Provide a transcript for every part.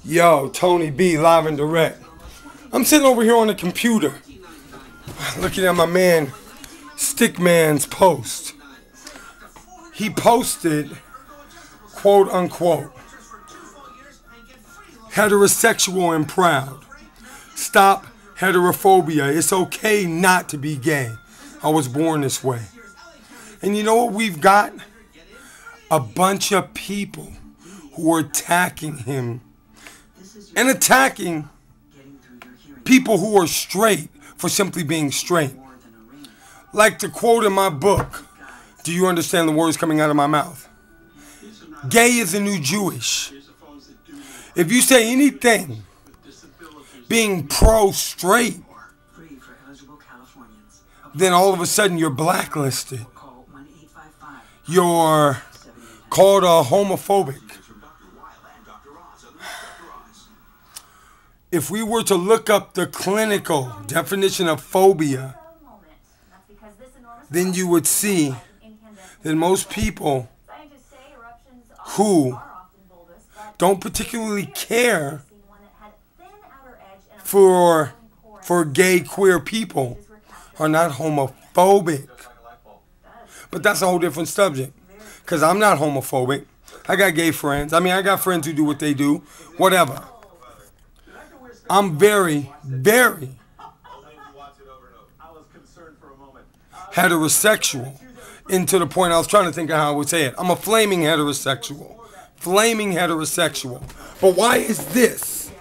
Yo, Tony B, live and direct. I'm sitting over here on the computer, looking at my man, Stickman's post. He posted, quote unquote, heterosexual and proud. Stop heterophobia. It's okay not to be gay. I was born this way. And you know what we've got? A bunch of people who are attacking him and attacking people who are straight for simply being straight. Like the quote in my book, do you understand the words coming out of my mouth? Gay is the new Jewish. If you say anything being pro-straight, then all of a sudden you're blacklisted. You're called a homophobic. If we were to look up the clinical definition of phobia, then you would see that most people who don't particularly care for gay, queer people are not homophobic. But that's a whole different subject. Because I'm not homophobic. I got gay friends. I mean, I got friends who do what they do. Whatever. I'm very, very heterosexual. And to the point I was trying to think of how I would say it. I'm a flaming heterosexual. Flaming heterosexual. But why is this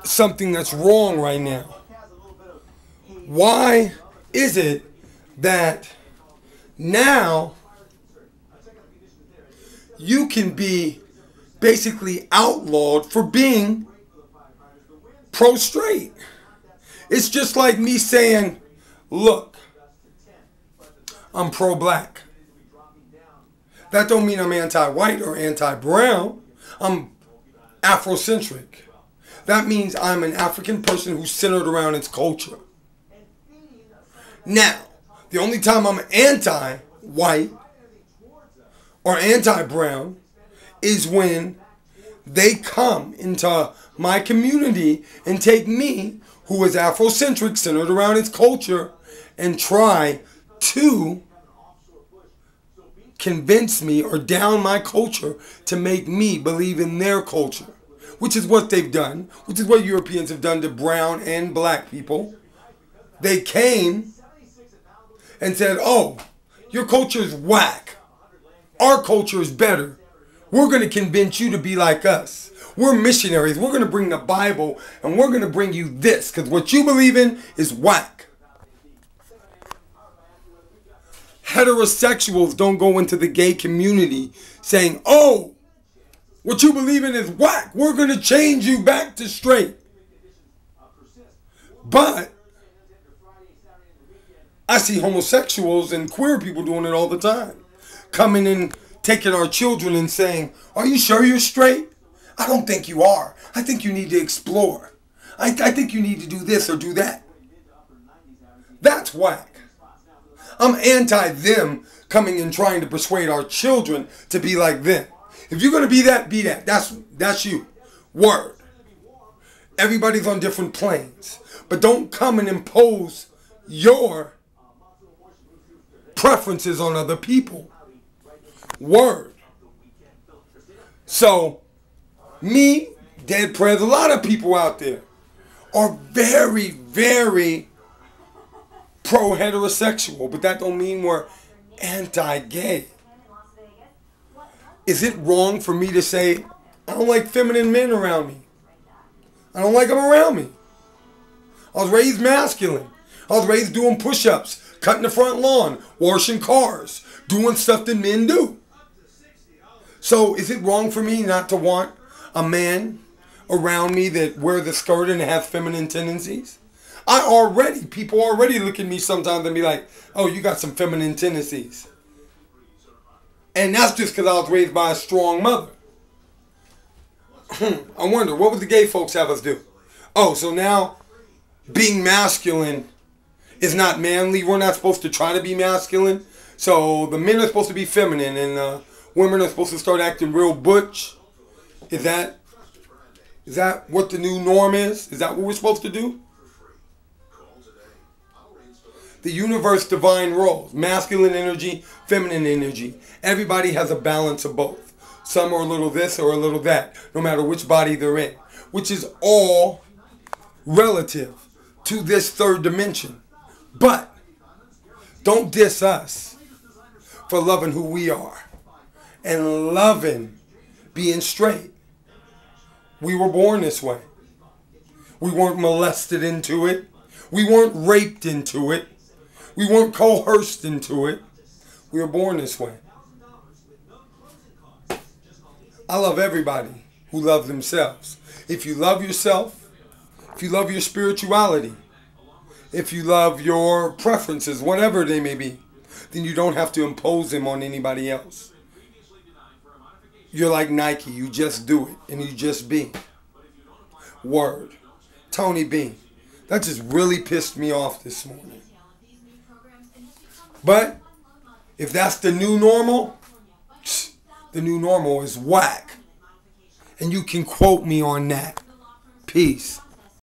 something that's wrong right now? Why is it that now you can be basically outlawed for being pro-straight? It's just like me saying, look, I'm pro-black. That don't mean I'm anti-white or anti-brown. I'm Afrocentric. That means I'm an African person who's centered around its culture. Now, the only time I'm anti-white or anti-brown is when they come into my community and take me, who is Afrocentric, centered around its culture, and try to convince me or down my culture to make me believe in their culture, which is what they've done, which is what Europeans have done to brown and black people. They came and said, oh, your culture is whack. Our culture is better. We're going to convince you to be like us. We're missionaries. We're going to bring the Bible and we're going to bring you this because what you believe in is whack. Heterosexuals don't go into the gay community saying, oh, what you believe in is whack. We're going to change you back to straight. But I see homosexuals and queer people doing it all the time. Coming and taking our children and saying, are you sure you're straight? I don't think you are. I think you need to explore. I think you need to do this or do that. That's whack. I'm anti them coming and trying to persuade our children to be like them. If you're going to be that, be that. That's you. Word. Everybody's on different planes. But don't come and impose your preferences on other people. Word. So, me, Dead Prez, a lot of people out there are very, very pro-heterosexual, but that don't mean we're anti-gay. Is it wrong for me to say, I don't like feminine men around me? I don't like them around me. I was raised masculine. I was raised doing push-ups, cutting the front lawn, washing cars, doing stuff that men do. So is it wrong for me not to want a man around me that wears a skirt and has feminine tendencies? People already look at me sometimes and be like, oh, you got some feminine tendencies. And that's just because I was raised by a strong mother. I wonder, what would the gay folks have us do? Oh, so now being masculine is not manly. We're not supposed to try to be masculine. So the men are supposed to be feminine and women are supposed to start acting real butch. Is that what the new norm is? Is that what we're supposed to do? The universe divine roles, masculine energy, feminine energy. Everybody has a balance of both. Some are a little this or a little that, no matter which body they're in, which is all relative to this third dimension. But don't diss us for loving who we are and loving being straight. We were born this way. We weren't molested into it. We weren't raped into it. We weren't coerced into it. We were born this way. I love everybody who loves themselves. If you love yourself, if you love your spirituality, if you love your preferences, whatever they may be, then you don't have to impose them on anybody else. You're like Nike. You just do it and you just be. Word. Tony B. That just really pissed me off this morning. But if that's the new normal, the new normal is whack. And you can quote me on that. Peace.